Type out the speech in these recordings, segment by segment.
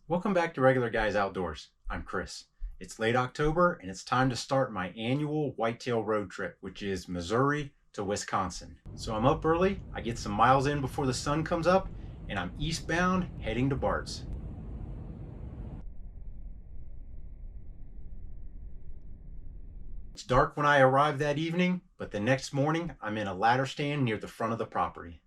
Welcome back to Regular Guys Outdoors. I'm Chris. It's late October and it's time to start my annual whitetail road trip, which is Missouri to Wisconsin. So I'm up early, I get some miles in before the sun comes up, and I'm eastbound heading to Bart's. It's dark when I arrive that evening, but the next morning I'm in a ladder stand near the front of the property.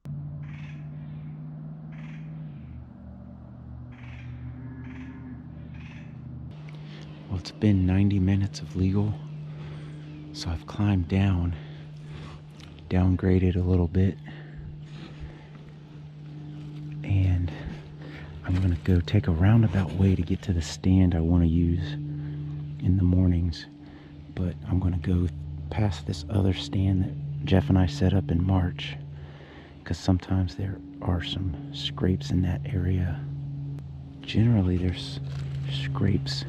Well, it's been 90 minutes of legal, so I've climbed down, downgraded a little bit, and I'm gonna go take a roundabout way to get to the stand I want to use in the mornings. But I'm gonna go past this other stand that Jeff and I set up in March, because sometimes there are some scrapes in that area. Generally there's scrapes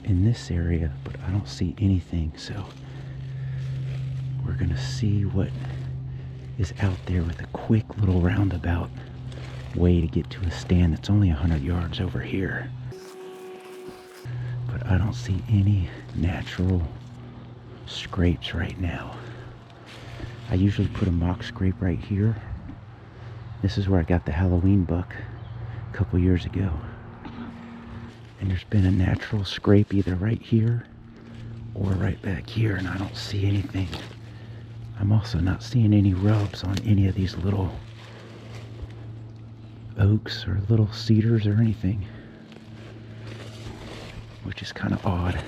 in this area, but I don't see anything, so we're gonna see what is out there with a quick little roundabout way to get to a stand that's only 100 yards over here. But I don't see any natural scrapes right now. I usually put a mock scrape right here. This is where I got the Halloween buck a couple years ago. And there's been a natural scrape either right here or right back here, and I don't see anything. I'm also not seeing any rubs on any of these little oaks or little cedars or anything, which is kind of odd.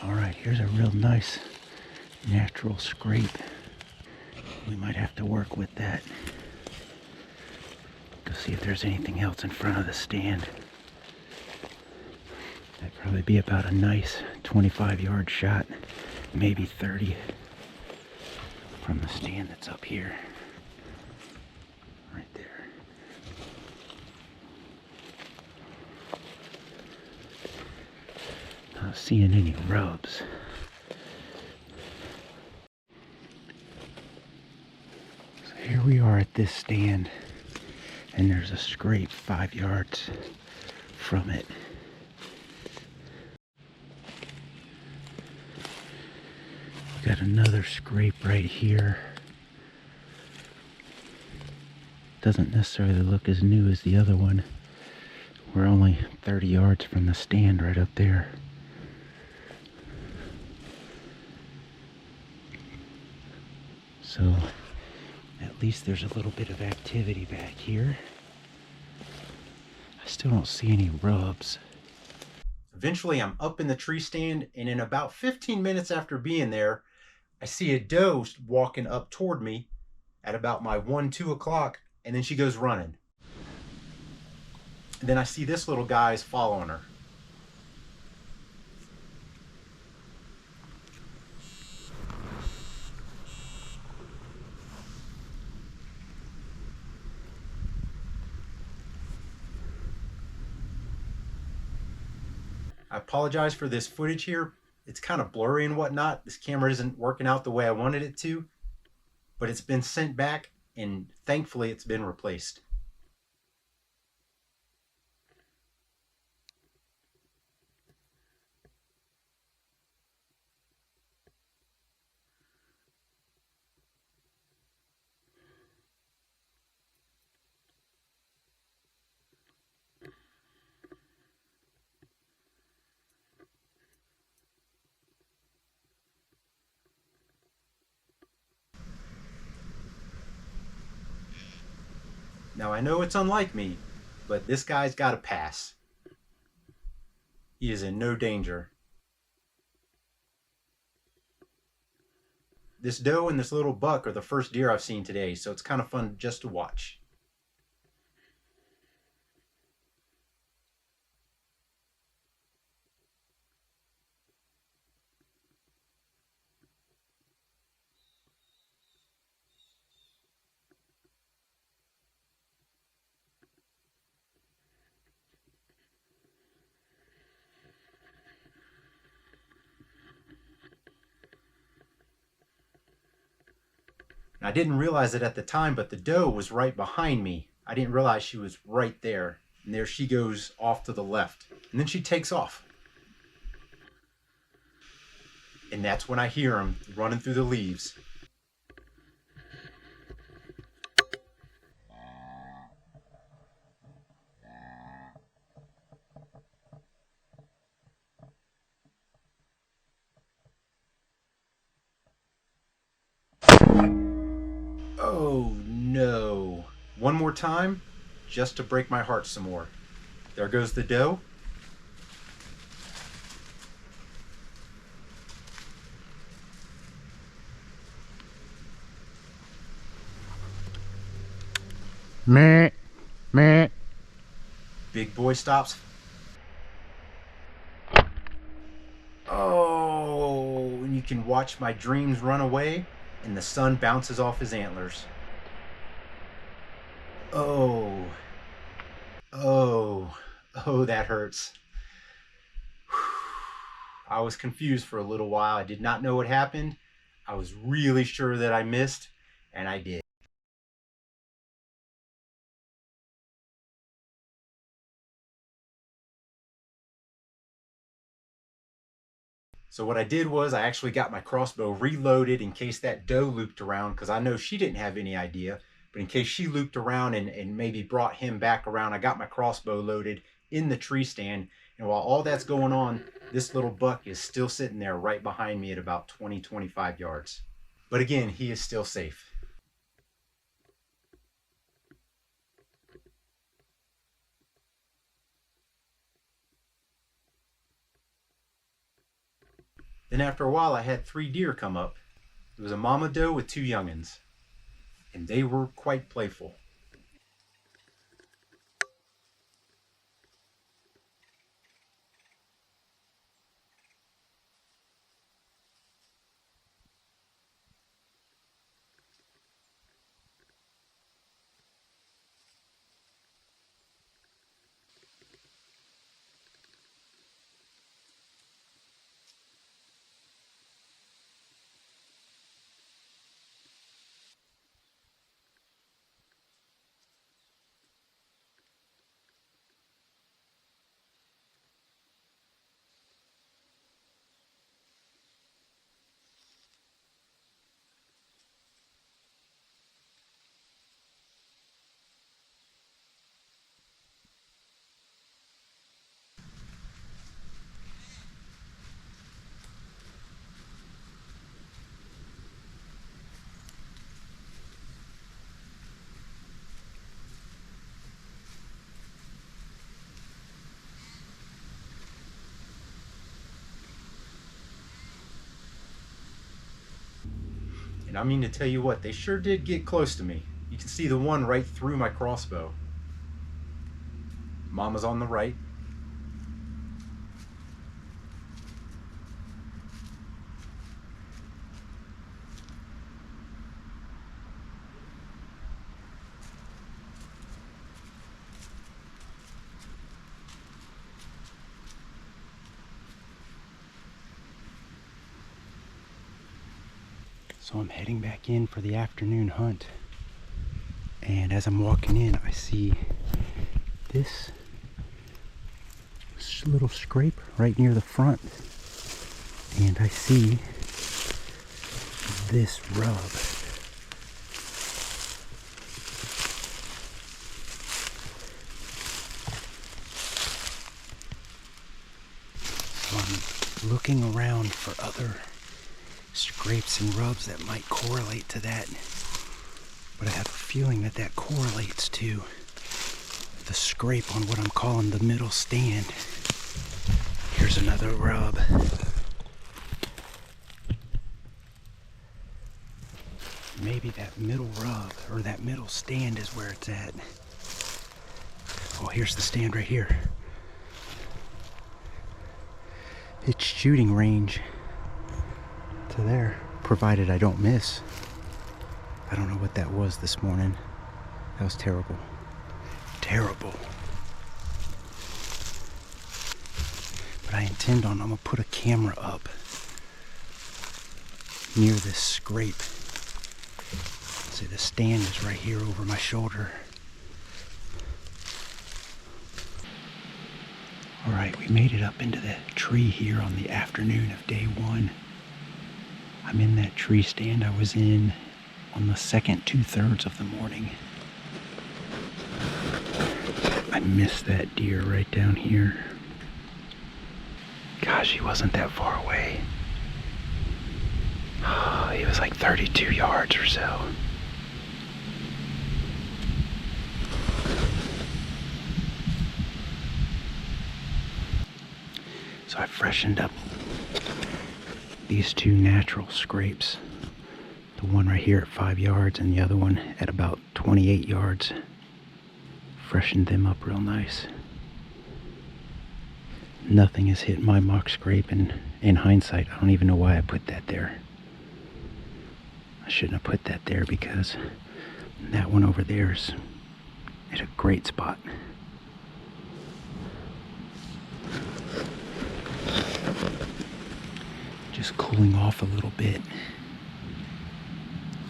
Alright, here's a real nice natural scrape. We might have to work with that. Go see if there's anything else in front of the stand. That'd probably be about a nice 25-yard shot, maybe 30 from the stand that's up here. Right there. Not seeing any rubs. So here we are at this stand, and there's a scrape 5 yards from it. Got another scrape right here. Doesn't necessarily look as new as the other one. We're only 30 yards from the stand right up there. So at least there's a little bit of activity back here. I still don't see any rubs. Eventually I'm up in the tree stand, and in about 15 minutes after being there, I see a doe walking up toward me at about my 2 o'clock, and then she goes running. And then I see this little guy is following her. I apologize for this footage here. It's kind of blurry and whatnot. This camera isn't working out the way I wanted it to, but it's been sent back, and thankfully it's been replaced. Now I know it's unlike me, but this guy's got a pass. He is in no danger. This doe and this little buck are the first deer I've seen today, so it's kind of fun just to watch. And I didn't realize it at the time, but the doe was right behind me. I didn't realize she was right there. And there she goes off to the left. And then she takes off. And that's when I hear him running through the leaves. Oh no. One more time, just to break my heart some more. There goes the doe. Meh, meh. Big boy stops. Oh, and you can watch my dreams run away, and the sun bounces off his antlers. Oh, oh, oh, that hurts. I was confused for a little while. I did not know what happened. I was really sure that I missed, and I did. So what I did was I actually got my crossbow reloaded in case that doe looped around, because I know she didn't have any idea. But in case she looped around and maybe brought him back around, I got my crossbow loaded in the tree stand. And while all that's going on, this little buck is still sitting there right behind me at about 20-25 yards. But again, he is still safe. Then after a while, I had 3 deer come up. It was a mama doe with 2 young'uns, and they were quite playful. And I mean to tell you what, they sure did get close to me. You can see the one right through my crossbow. Mama's on the right. So I'm heading back in for the afternoon hunt. And as I'm walking in, I see this little scrape right near the front. And I see this rub. So I'm looking around for other scrapes and rubs that might correlate to that, but I have a feeling that that correlates to the scrape on what I'm calling the middle stand. Here's another rub. Maybe that middle rub or that middle stand is where it's at. Oh, here's the stand right here. It's shooting range to there, provided I don't miss. I don't know what that was this morning. That was terrible. Terrible. But I intend on, I'm gonna put a camera up near this scrape See, the stand is right here over my shoulder. All right, we made it up into the tree here on the afternoon of day one. I'm in that tree stand I was in on the second 2/3 of the morning. I missed that deer right down here. Gosh, he wasn't that far away. Oh, he was like 32 yards or so. So I freshened up these two natural scrapes. The one right here at 5 yards and the other one at about 28 yards. Freshened them up real nice. Nothing has hit my mock scrape, and in hindsight, I don't even know why I put that there. I shouldn't have put that there because that one over there is at a great spot. Just cooling off a little bit.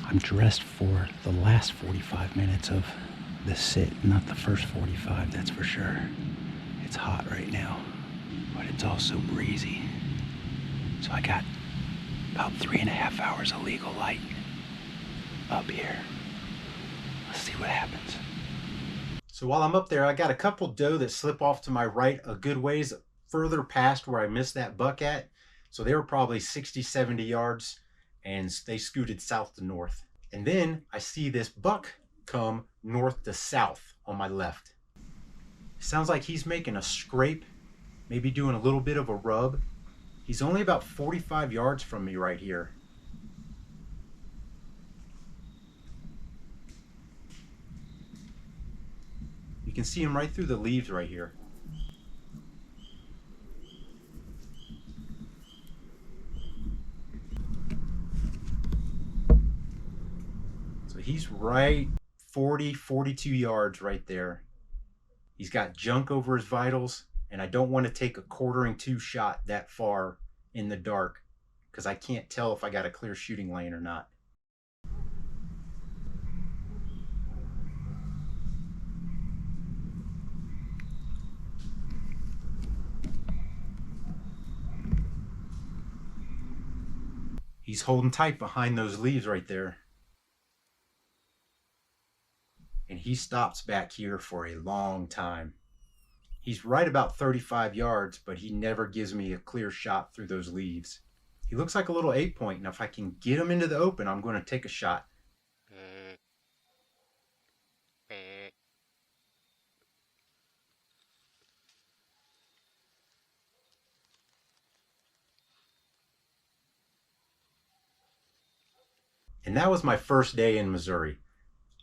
I'm dressed for the last 45 minutes of the sit, not the first 45, that's for sure. It's hot right now, but it's also breezy. So I got about 3.5 hours of legal light up here. Let's see what happens. So while I'm up there, I got a couple doe that slip off to my right a good ways further past where I missed that buck at. So they were probably 60, 70 yards, and they scooted south to north. And then I see this buck come north to south on my left. Sounds like he's making a scrape, maybe doing a little bit of a rub. He's only about 45 yards from me right here. You can see him right through the leaves right here. So he's right 40, 42 yards right there. He's got junk over his vitals, and I don't want to take a quartering two shot that far in the dark because I can't tell if I got a clear shooting lane or not. He's holding tight behind those leaves right there. And he stops back here for a long time. He's right about 35 yards, but he never gives me a clear shot through those leaves. He looks like a little 8-point, and if I can get him into the open, I'm going to take a shot. And that was my first day in Missouri.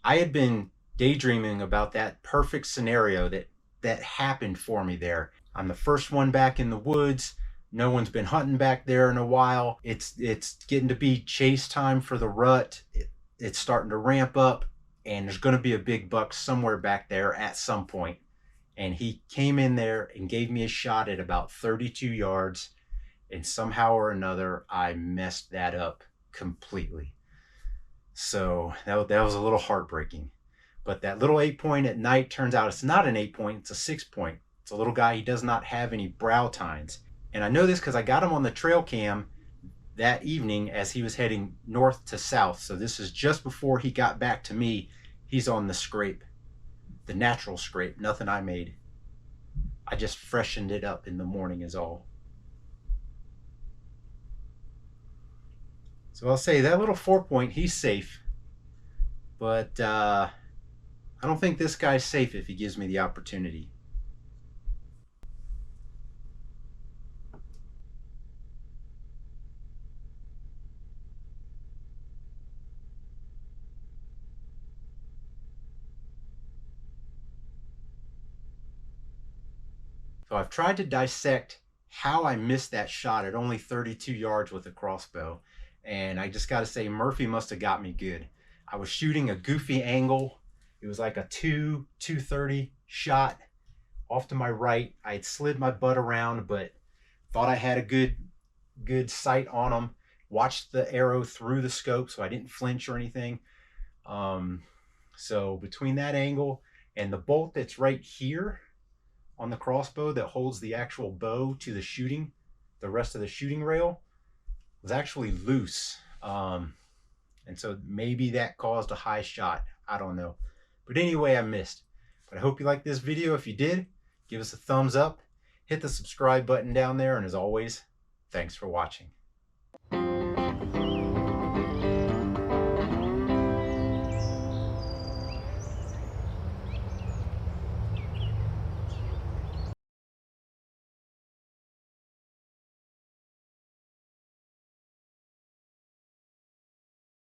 I had been daydreaming about that perfect scenario that happened for me there. I'm the first one back in the woods. No one's been hunting back there in a while. It's getting to be chase time for the rut. It's starting to ramp up, and there's going to be a big buck somewhere back there at some point. And he came in there and gave me a shot at about 32 yards, and somehow or another I messed that up completely. So that was a little heartbreaking. But that little 8-point at night turns out it's not an 8-point, it's a 6-point. It's a little guy. He does not have any brow tines. And I know this because I got him on the trail cam that evening as he was heading north to south. So this is just before he got back to me. He's on the scrape, the natural scrape, nothing I made. I just freshened it up in the morning is all. So I'll say that little 4-point, he's safe. But I don't think this guy's safe if he gives me the opportunity. So I've tried to dissect how I missed that shot at only 32 yards with a crossbow. And I just got to say, Murphy must have got me good. I was shooting a goofy angle. It was like a 230 shot off to my right. I had slid my butt around, but thought I had a good sight on him. Watched the arrow through the scope, so I didn't flinch or anything. So between that angle and the bolt that's right here on the crossbow that holds the actual bow to the rest of the shooting rail was actually loose. And so maybe that caused a high shot. I don't know. But anyway, I missed. But I hope you liked this video. If you did, give us a thumbs up, hit the subscribe button down there, and as always, thanks for watching.